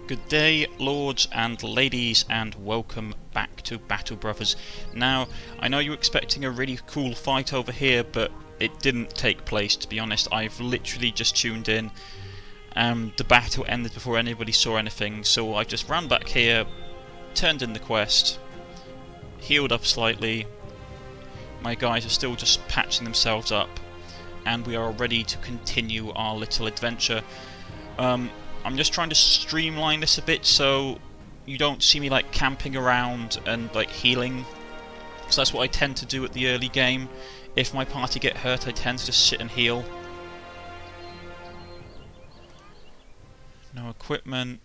Good day, lords and ladies, and welcome back to Battle Brothers. Now, I know you were expecting a really cool fight over here, but it didn't take place, to be honest. I've literally just tuned in. The battle ended before anybody saw anything, so I just ran back here, turned in the quest, healed up slightly. My guys are still just patching themselves up, and we are ready to continue our little adventure. I'm just trying to streamline this a bit so you don't see me like camping around and like healing, because that's what I tend to do at the early game. If my party get hurt, I tend to just sit and heal. No equipment.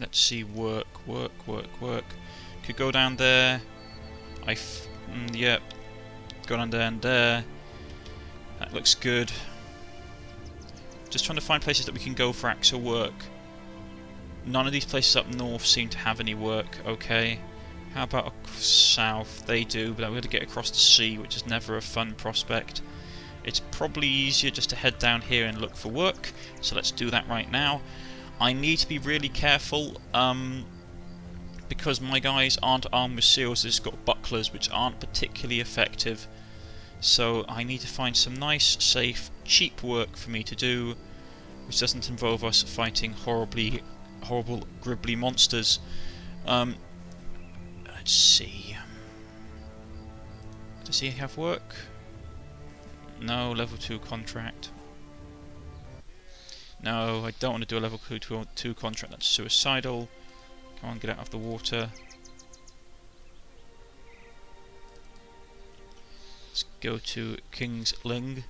Let's see, work. Could go down there. Yep. Go down there and there. That looks good. Just trying to find places that we can go for actual work. None of these places up north seem to have any work. Okay. How about south? They do, but I'm going to get across the sea, which is never a fun prospect. It's probably easier just to head down here and look for work, so let's do that right now. I need to be really careful, because my guys aren't armed with shields, they've just got bucklers, which aren't particularly effective. So I need to find some nice, safe, cheap work for me to do, which doesn't involve us fighting horrible, gribbly monsters. Let's see. Does he have work? No, level 2 contract. No, I don't want to do a level 2 contract, that's suicidal. Come on, get out of the water. Let's go to Kingsling.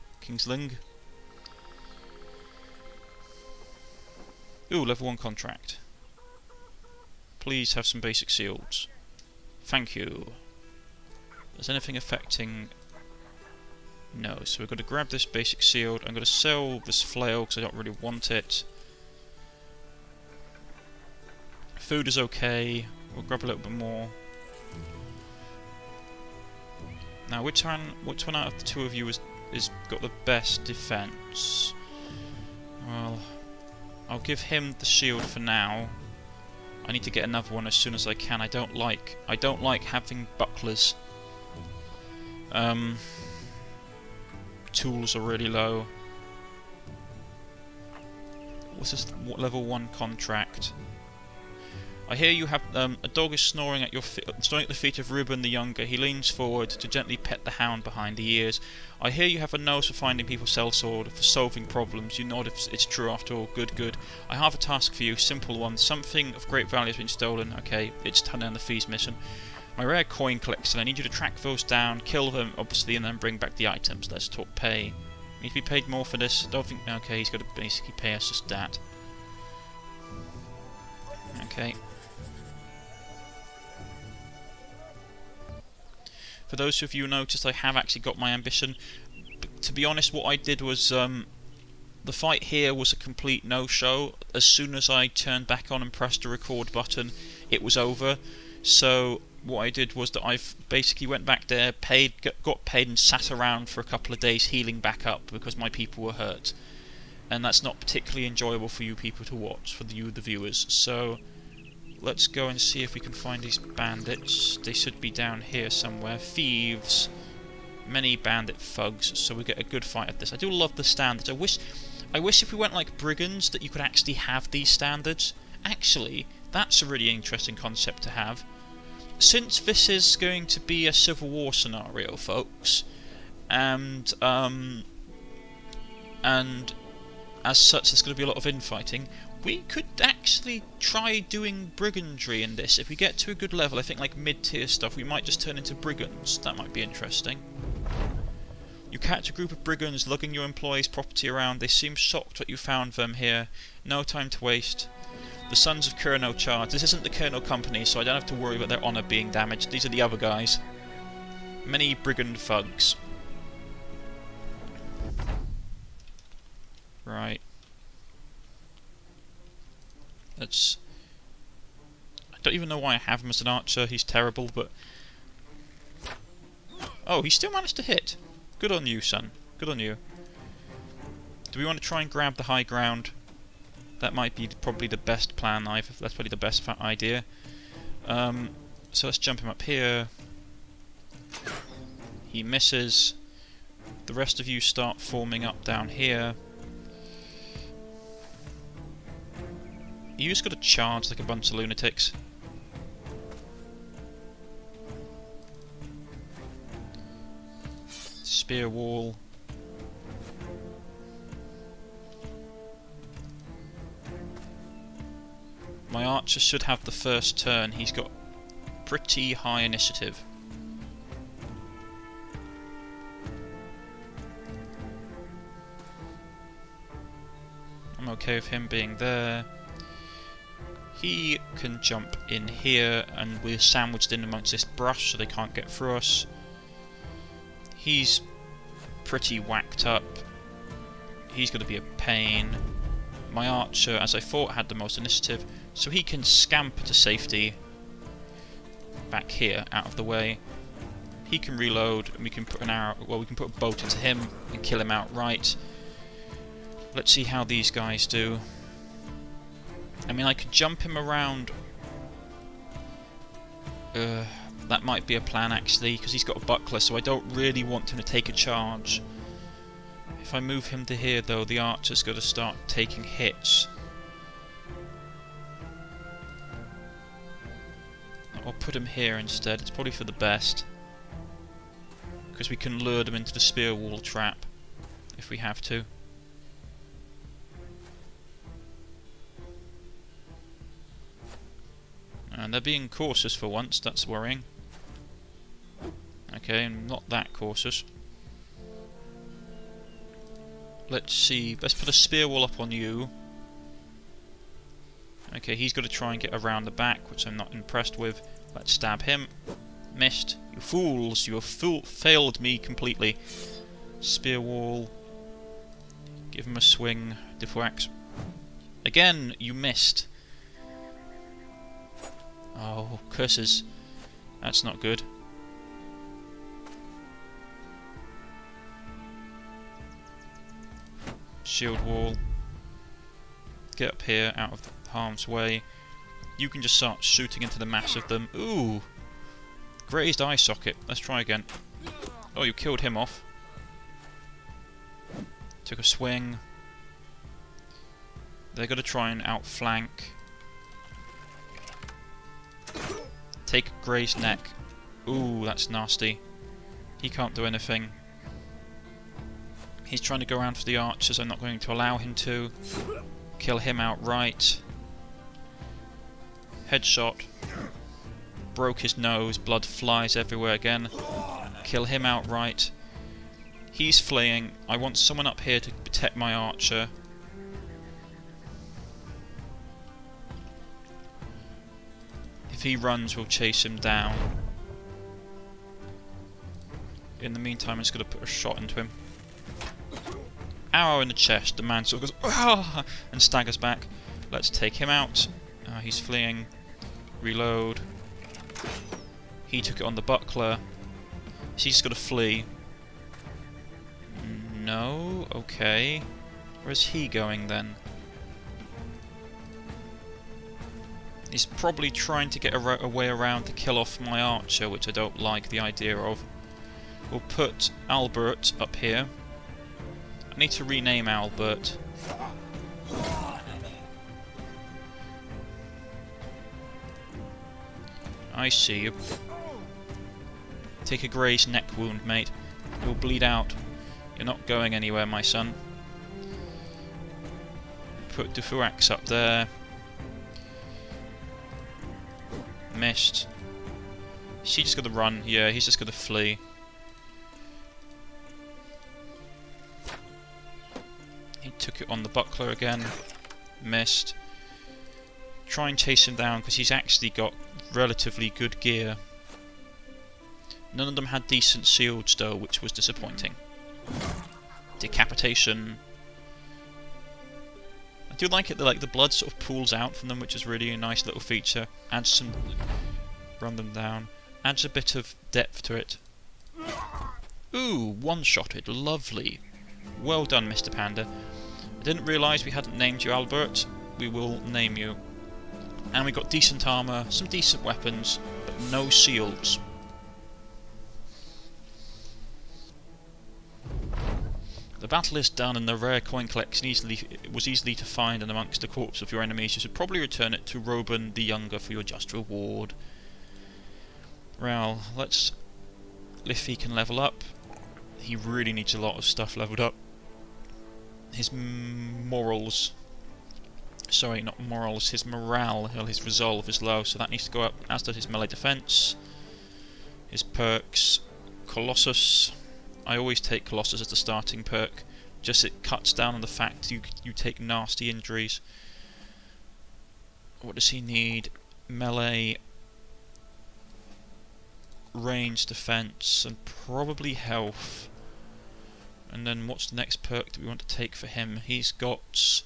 Ooh, level 1 contract. Please have some basic shields. Thank you. Is anything affecting... No, so we're going to grab this basic shield. I'm going to sell this flail because I don't really want it. Food is okay. We'll grab a little bit more. Now, which one out of the two of you is got the best defense? Well, I'll give him the shield for now. I need to get another one as soon as I can. I don't like having bucklers. Tools are really low. What's this level 1 contract? I hear you have a dog is snoring at the feet of Reuben the Younger. He leans forward to gently pet the hound behind the ears. I hear you have a nose for finding people sellsword, for solving problems. You nod if it's true after all. Good. I have a task for you, simple one. Something of great value has been stolen. Okay, it's turn down the fees mission. My rare coin collection. I need you to track those down, kill them, obviously, and then bring back the items. Let's talk pay. Need to be paid more for this. Don't think. Okay, he's got to basically pay us just that. Okay. For those of you who noticed, I have actually got my ambition. But to be honest, what I did was the fight here was a complete no-show. As soon as I turned back on and pressed the record button, it was over. So what I did was that I've basically went back there, got paid, and sat around for a couple of days healing back up because my people were hurt, and that's not particularly enjoyable for you people to watch, for you the viewers. So let's go and see if we can find these bandits. They should be down here somewhere. Thieves. Many bandit thugs, so we get a good fight at this. I do love the standards. I wish if we went like brigands that you could actually have these standards. Actually, that's a really interesting concept to have. Since this is going to be a civil war scenario, folks, and as such there's going to be a lot of infighting, we could actually try doing brigandry in this. If we get to a good level, I think like mid-tier stuff, we might just turn into brigands. That might be interesting. You catch a group of brigands lugging your employees' property around. They seem shocked that you found them here. No time to waste. The Sons of Colonel charge. This isn't the Colonel Company, so I don't have to worry about their honour being damaged. These are the other guys. Many brigand thugs. Right. I don't even know why I have him as an archer. He's terrible, but... Oh, he still managed to hit. Good on you, son. Good on you. Do we want to try and grab the high ground? That might be probably the best plan. That's probably the best idea. So let's jump him up here. He misses. The rest of you start forming up down here. You just got to charge like a bunch of lunatics. Spear wall. My archer should have the first turn. He's got pretty high initiative. I'm okay with him being there. He can jump in here, and we're sandwiched in amongst this brush so they can't get through us. He's pretty whacked up. He's going to be a pain. My archer, as I thought, had the most initiative, so he can scamper to safety back here, out of the way. He can reload, and we can put an arrow. Well, we can put a bolt into him and kill him outright. Let's see how these guys do. I mean, I could jump him around. That might be a plan actually, because he's got a buckler, so I don't really want him to take a charge. If I move him to here though, the archer's got to start taking hits. I'll put him here instead, it's probably for the best. Because we can lure them into the spear wall trap, if we have to. And they're being cautious for once, that's worrying. Okay, not that cautious. Let's see, let's put a spear wall up on you. Okay, he's got to try and get around the back, which I'm not impressed with. Let's stab him. Missed. You fools, you have failed me completely. Spear wall. Give him a swing. Diffwax. Again, you missed. Oh, curses. That's not good. Shield wall. Get up here, out of harm's way. You can just start shooting into the mass of them. Ooh! Grazed eye socket. Let's try again. Oh, you killed him off. Took a swing. They're going to try and outflank. Take a grazed neck. Ooh, that's nasty. He can't do anything. He's trying to go around for the archers. I'm not going to allow him to. Kill him outright. Headshot. Broke his nose. Blood flies everywhere again. Kill him outright. He's fleeing. I want someone up here to protect my archer. If he runs, we'll chase him down. In the meantime, I'm just going to put a shot into him. Arrow in the chest. The man sort of goes, "Ah!" and staggers back. Let's take him out. He's fleeing. Reload. He took it on the buckler. So he's got to flee. No? Okay. Where's he going then? He's probably trying to get a way around to kill off my archer, which I don't like the idea of. We'll put Albert up here. I need to rename Albert. I see you. Take a grazed neck wound, mate. You'll bleed out. You're not going anywhere, my son. Put Diffwax up there. Missed. She's just gonna run. Yeah, he's just gonna flee. He took it on the buckler again. Missed. Try and chase him down because he's actually got relatively good gear. None of them had decent shields though, which was disappointing. Decapitation. I do like it that the blood sort of pools out from them, which is really a nice little feature. Adds some, run them down. Adds a bit of depth to it. Ooh, one-shotted, lovely. Well done, Mr. Panda. I didn't realise we hadn't named you Albert. We will name you. And we got decent armour, some decent weapons, but no shields. The battle is done, and the rare coin collection was easily to find, and amongst the corpses of your enemies you should probably return it to Roban the Younger for your just reward. Well, let's... Liffey can level up. He really needs a lot of stuff leveled up. His morals... Sorry, not morals, his morale, his resolve is low, so that needs to go up, as does his melee defense. His perks... Colossus... I always take Colossus as the starting perk, just it cuts down on the fact you take nasty injuries. What does he need? Melee, range defense, and probably health. And then what's the next perk that we want to take for him? He's got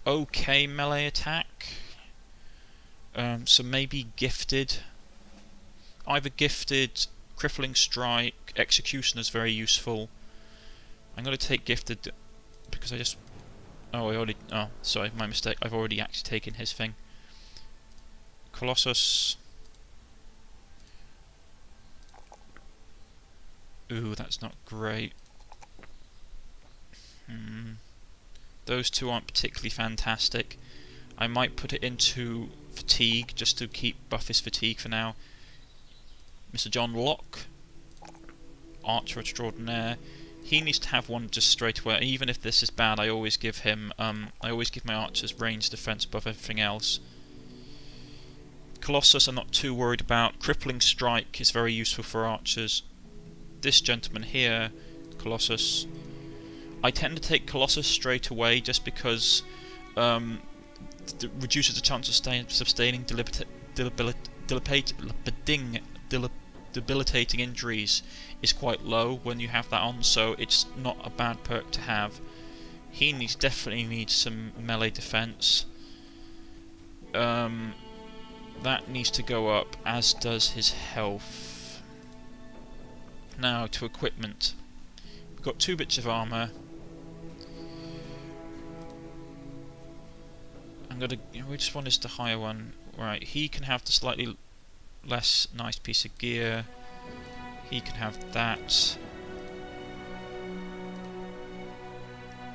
okay melee attack, so maybe gifted. Either gifted, crippling strike, execution is very useful. I'm going to take gifted because I just... Oh, sorry, my mistake. I've already actually taken his thing. Colossus. Ooh, that's not great. Those two aren't particularly fantastic. I might put it into fatigue just to buff his fatigue for now. Mr. John Locke, Archer Extraordinaire. He needs to have one just straight away. Even if this is bad, I always give him. I always give my archers range defense above everything else. Colossus, I'm not too worried about. Crippling strike is very useful for archers. This gentleman here, Colossus. I tend to take Colossus straight away just because reduces the chance of sustaining debilitating injuries is quite low when you have that on, so it's not a bad perk to have. He definitely needs some melee defense. That needs to go up, as does his health. Now to equipment. We've got 2 bits of armour. Which one is the higher one? Right, he can have the slightly less nice piece of gear. He can have that.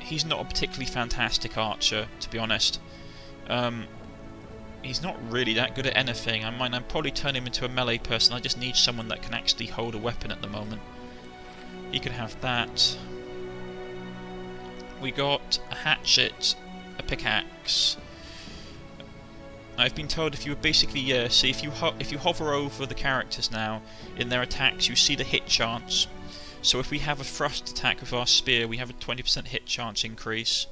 He's not a particularly fantastic archer, to be honest. He's not really that good at anything. I'd probably turn him into a melee person. I just need someone that can actually hold a weapon at the moment. He can have that. We got a hatchet, a pickaxe. I've been told if you basically see if you hover over the characters now in their attacks, you see the hit chance. So if we have a thrust attack with our spear, we have a 20% hit chance increase,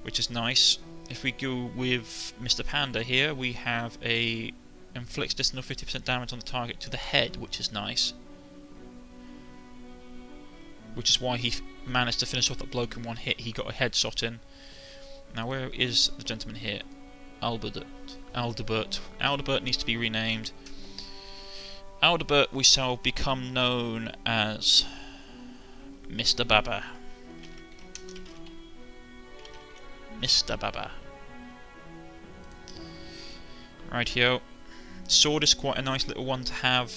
which is nice. If we go with Mr. Panda here, we have a inflicts additional 50% damage on the target to the head, which is nice. Which is why he managed to finish off that bloke in one hit. He got a headshot in. Now where is the gentleman here? Aldebert needs to be renamed. Aldebert we shall become known as Mr. Baba. Mr. Baba. Rightio. Sword is quite a nice little one to have.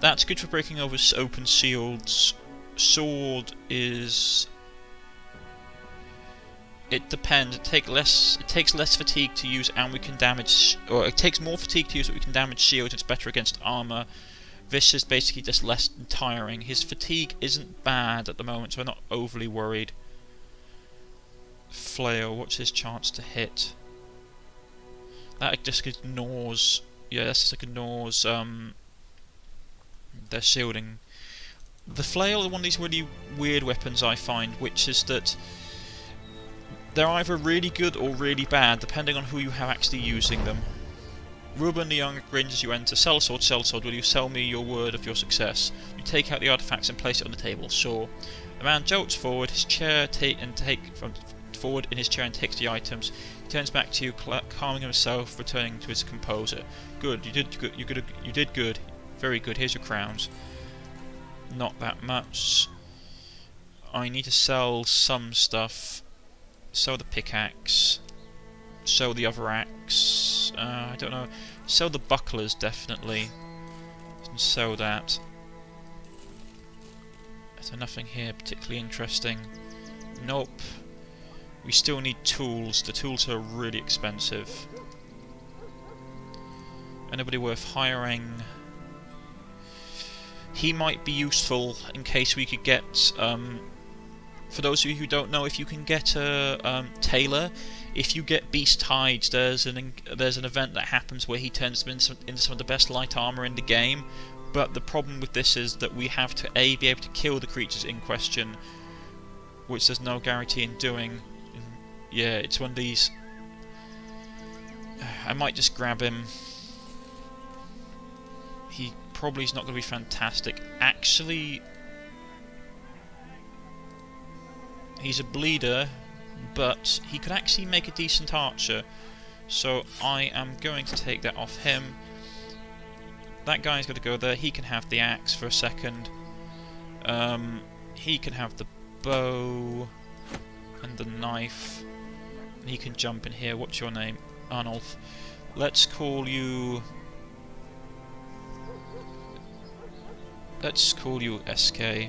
That's good for breaking over open shields. Sword is... It depends. It takes less fatigue to use, and we can damage, or it takes more fatigue to use, but we can damage shields. It's better against armor. This is basically just less tiring. His fatigue isn't bad at the moment, so I'm not overly worried. Flail. What's his chance to hit? That just ignores. Yeah, that's just ignores their shielding. The flail is one of these really weird weapons I find, which is that they're either really good or really bad, depending on who you have actually using them. Reuben the Young grins as you enter. Sell sword, will you sell me your word of your success? You take out the artifacts and place it on the table. Sure. The man jolts forward, his chair forward in his chair and takes the items. He turns back to you, calming himself, returning to his composure. Good, you did good. Very good. Here's your crowns. Not that much. I need to sell some stuff. Sell the pickaxe. Sell the other axe. I don't know. Sell the bucklers, definitely. And sell that. Is there nothing here particularly interesting? Nope. We still need tools. The tools are really expensive. Anybody worth hiring? He might be useful in case we could get... for those of you who don't know, if you can get a tailor, if you get beast hides, there's an event that happens where he turns them into some of the best light armor in the game. But the problem with this is that we have to be able to kill the creatures in question, which there's no guarantee in doing. Yeah, it's one of these. I might just grab him. He probably is not going to be fantastic. Actually, he's a bleeder, but he could actually make a decent archer. So I am going to take that off him. That guy's got to go there. He can have the axe for a second. He can have the bow and the knife. And he can jump in here. What's your name? Arnulf. Let's call you... Let's call you SK.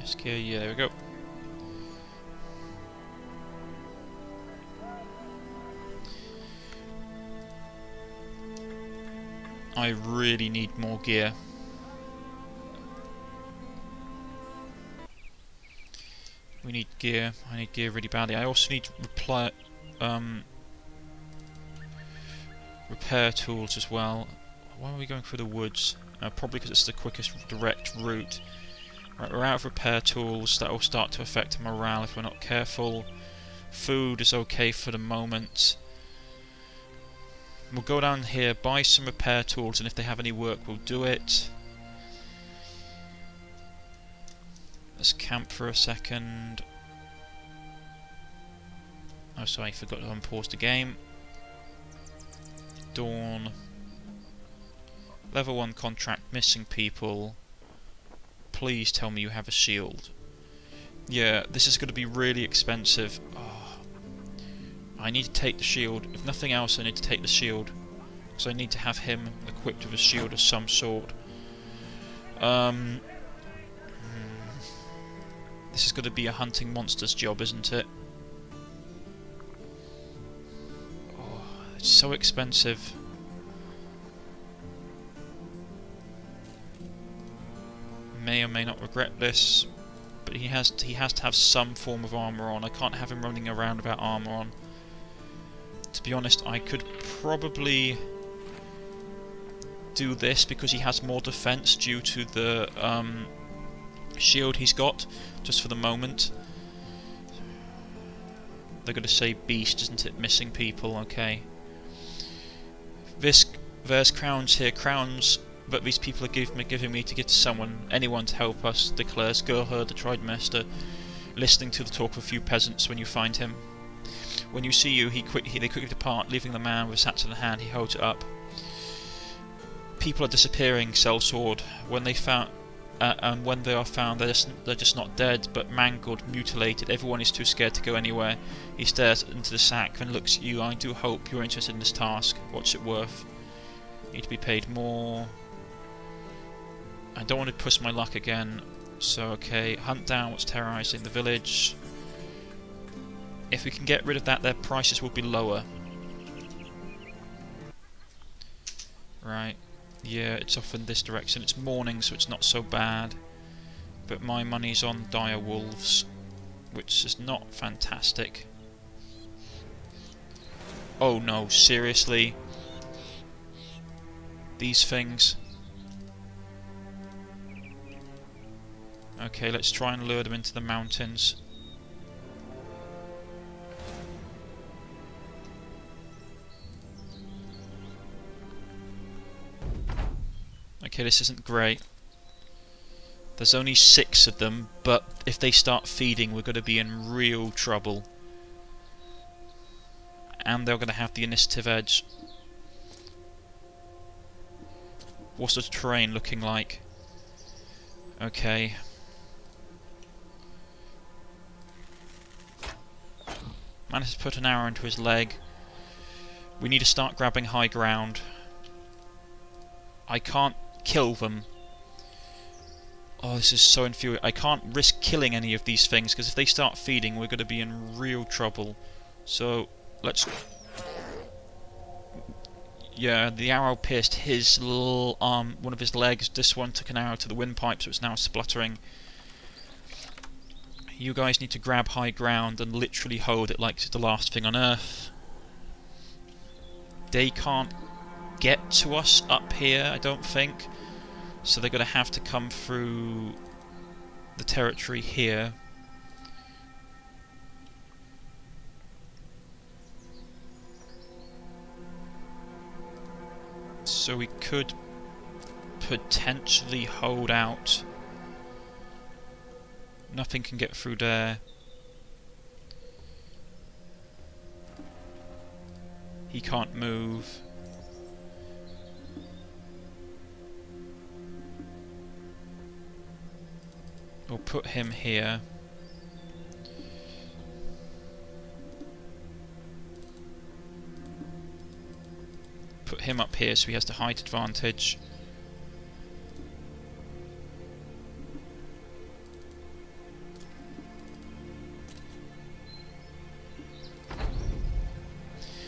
SK, yeah, there we go. I really need more gear. We need gear. I need gear really badly. I also need repair tools as well. Why are we going through the woods? Probably because it's the quickest direct route. Right, we're out of repair tools. That will start to affect morale if we're not careful. Food is okay for the moment. We'll go down here, buy some repair tools, and if they have any work, we'll do it. Let's camp for a second. Oh, sorry, I forgot to unpause the game. Dawn. Level 1 contract, missing people. Please tell me you have a shield. Yeah, this is going to be really expensive. Oh, I need to take the shield. If nothing else, I need to take the shield. Because I need to have him equipped with a shield of some sort. This is going to be a hunting monsters job, isn't it? Oh, it's so expensive. May or may not regret this, but he has to have some form of armour on. I can't have him running around without armour on. To be honest, I could probably do this because he has more defense due to the shield he's got, just for the moment. They're going to say beast, isn't it? Missing people, okay. There's crowns here, crowns that these people are giving me to give to someone, anyone to help us, declares Gerhard, the Tried Master, listening to the talk of a few peasants when you find him. When you see you, they quickly depart, leaving the man with his hatchet in the hand. He holds it up. People are disappearing, sellsword. When they are found, they're just not dead, but mangled, mutilated. Everyone is too scared to go anywhere. He stares into the sack, then looks at you. I do hope you're interested in this task. What's it worth? Need to be paid more. I don't want to push my luck again, so okay. Hunt down what's terrorising the village. If we can get rid of that, their prices will be lower. Right. Yeah, it's off in this direction. It's morning, so it's not so bad. But my money's on dire wolves, which is not fantastic. Oh no, seriously? These things? Okay, let's try and lure them into the mountains. Okay, this isn't great. There's only 6 of them, but if they start feeding, we're going to be in real trouble. And they're going to have the initiative edge. What's the terrain looking like? Okay. Managed to put an arrow into his leg. We need to start grabbing high ground. I can't kill them. Oh, this is so infuriating. I can't risk killing any of these things, because if they start feeding, we're going to be in real trouble. So, let's... Yeah, the arrow pierced his little arm, one of his legs. This one took an arrow to the windpipe, so it's now spluttering. You guys need to grab high ground and literally hold it like it's the last thing on earth. They can't get to us up here, I don't think. So they're going to have to come through the territory here. So we could potentially hold out. Nothing can get through there. He can't move. We'll put him here. Put him up here so he has the height advantage.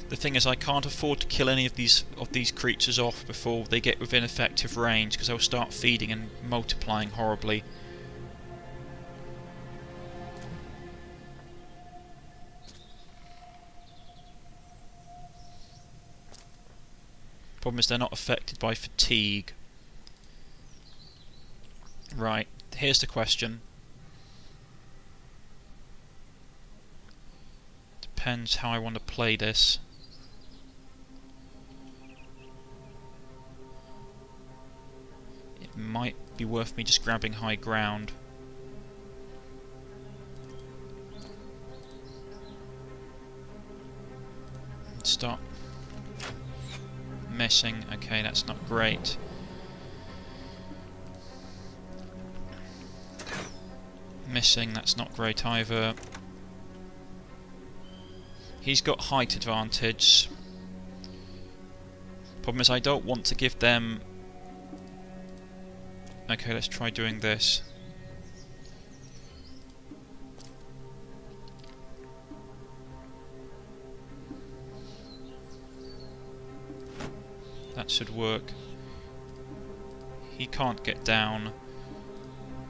The thing is, I can't afford to kill any of these creatures off before they get within effective range, because they'll start feeding and multiplying horribly. Problem is, they're not affected by fatigue. Right, here's the question. Depends how I want to play this. It might be worth me just grabbing high ground. Stop. Missing. Okay, that's not great. Missing. That's not great either. He's got height advantage. Problem is, I don't want to give them... Okay, let's try doing this. That should work. He can't get down.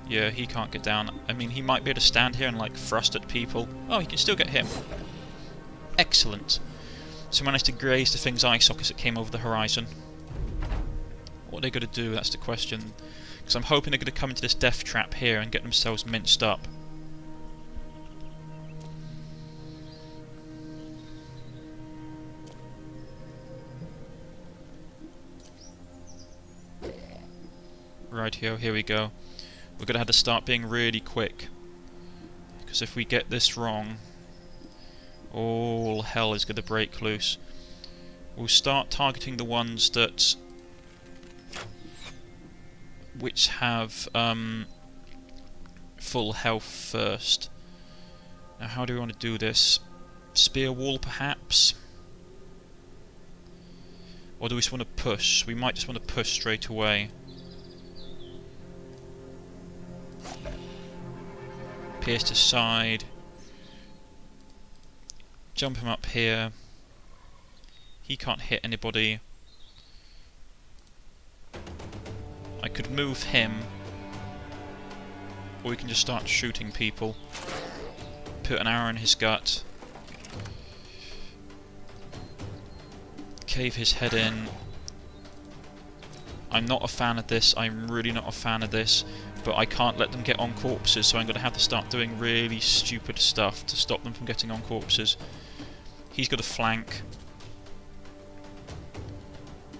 Yeah, he can't get down. I mean, he might be able to stand here and, like, thrust at people. Oh, he can still get him. Excellent. So managed to graze the thing's eye sockets that came over the horizon. What are they going to do? That's the question. Because I'm hoping they're going to come into this death trap here and get themselves minced up. Rightio, here we go. We're going to have to start being really quick. Because if we get this wrong, all hell is going to break loose. We'll start targeting the ones that... which have full health first. Now how do we want to do this? Spear wall perhaps? Or do we just want to push? We might just want to push straight away. Pierce his side. Jump him up here. He can't hit anybody. I could move him, or we can just start shooting people. Put an arrow in his gut. Cave his head in. I'm not a fan of this, I'm really not a fan of this, but I can't let them get on corpses, so I'm going to have to start doing really stupid stuff to stop them from getting on corpses. He's got to flank.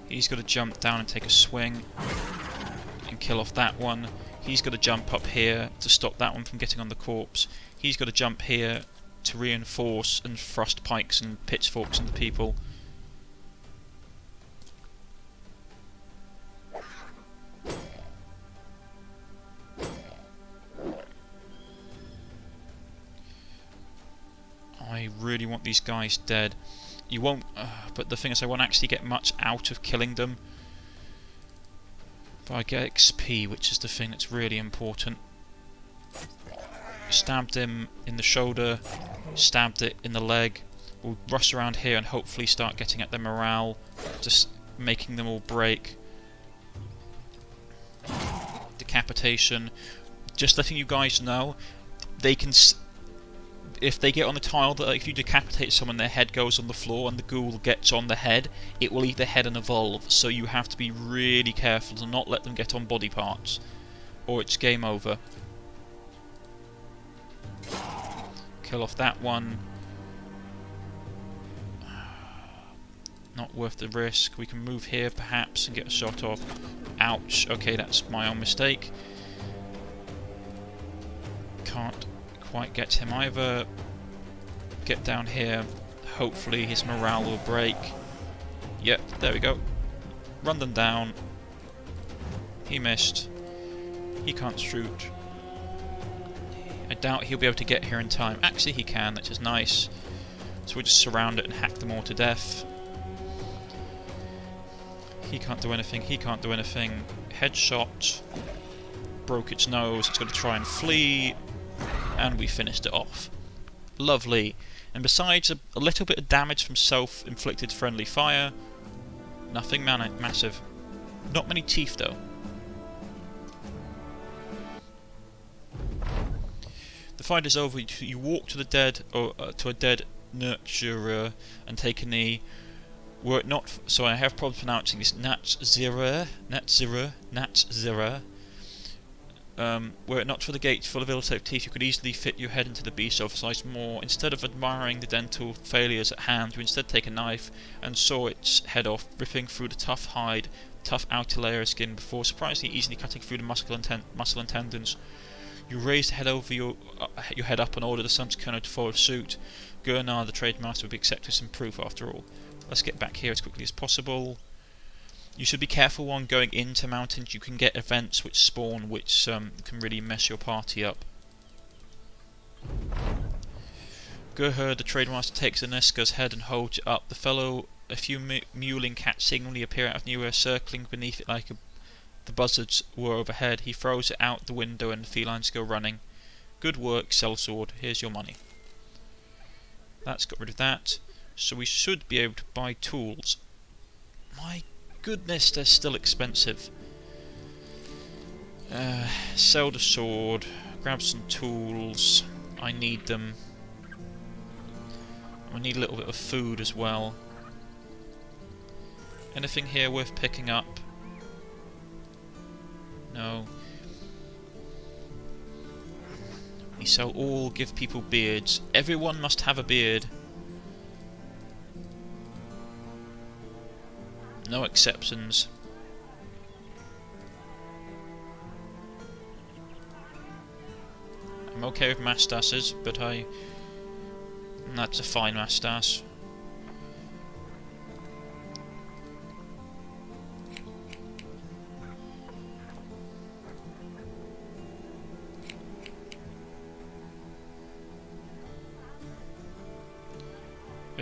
He's got to jump down and take a swing and kill off that one. He's got to jump up here to stop that one from getting on the corpse. He's got to jump here to reinforce and thrust pikes and pitchforks into people. I really want these guys dead. You won't, but the thing is I won't actually get much out of killing them. But I get XP, which is the thing that's really important. Stabbed him in the shoulder, stabbed it in the leg. We'll rush around here and hopefully start getting at their morale, just making them all break. Decapitation. Just letting you guys know, they can... if they get on the tile, that if you decapitate someone, their head goes on the floor and the ghoul gets on the head, it will eat the head and evolve. So you have to be really careful to not let them get on body parts, or it's game over. Kill off that one. Not worth the risk. We can move here perhaps and get a shot off. Ouch. Okay, that's my own mistake. Can't quite get him either. Get down here. Hopefully his morale will break. Yep, there we go. Run them down. He missed. He can't shoot. I doubt he'll be able to get here in time. Actually he can, which is nice. So we'll just surround it and hack them all to death. He can't do anything, he can't do anything. Headshot. Broke its nose, it's going to try and flee. And we finished it off. Lovely. And besides a little bit of damage from self-inflicted friendly fire, nothing massive. Not many teeth though. The fight is over. You walk to the dead, or to a dead nurturer, and take a knee. Were it not, so I have problems pronouncing this. Natzira. Were it not for the gate full of ill-shaped teeth, you could easily fit your head into the beast oversized maw. Instead of admiring the dental failures at hand, you instead take a knife and saw its head off, ripping through the tough hide, tough outer layer of skin, before surprisingly easily cutting through the muscle and tendons. You raise the head over your head up and order the Sun's Colonel to follow suit. Gurnar, the trade master, will be accepted some proof after all. Let's get back here as quickly as possible. You should be careful when going into mountains. You can get events which spawn, which can really mess your party up. Gurhur, the trade master, takes Aniska's head and holds it up. The fellow, a few mewling cats signally appear out of nowhere, circling beneath it like the buzzards were overhead. He throws it out the window and the felines go running. Good work, sellsword. Here's your money. That's got rid of that. So we should be able to buy tools. My goodness, they're still expensive. Sell the sword. Grab some tools. I need them. I need a little bit of food as well. Anything here worth picking up? No. We sell all, give people beards. Everyone must have a beard. No exceptions. I'm okay with mustaches, but that's a fine mustache.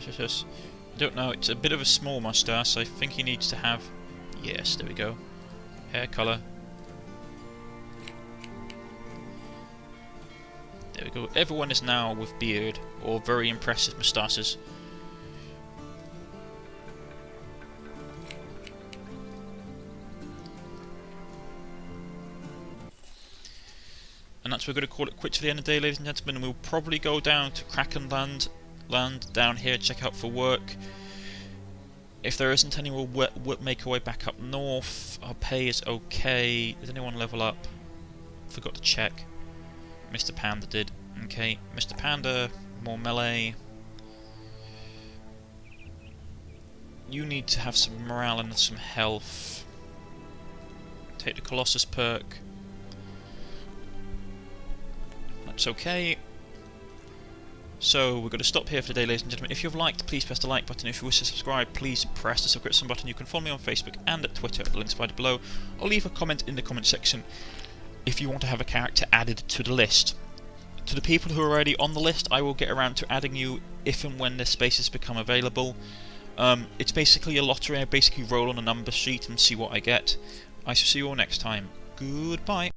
I don't know, it's a bit of a small moustache. I think he needs to have... Yes, there we go. Hair colour. There we go. Everyone is now with beard, or very impressive moustaches. And that's what we're going to call it quits for the end of the day, ladies and gentlemen. We'll probably go down to Krakenland down here, check out for work. If there isn't any, we'll make our way back up north. Our pay is okay. Did anyone level up? Forgot to check. Mr. Panda did. Okay, Mr. Panda, more melee. You need to have some morale and some health. Take the Colossus perk. That's okay. So we're going to stop here for today, ladies and gentlemen. If you've liked, please press the like button. If you wish to subscribe, please press the subscription button. You can follow me on Facebook and at Twitter at the links provided below, or leave a comment in the comment section if you want to have a character added to the list. To the people who are already on the list, I will get around to adding you if and when the spaces become available. It's basically a lottery. I basically roll on a number sheet and see what I get. I shall see you all next time. Goodbye.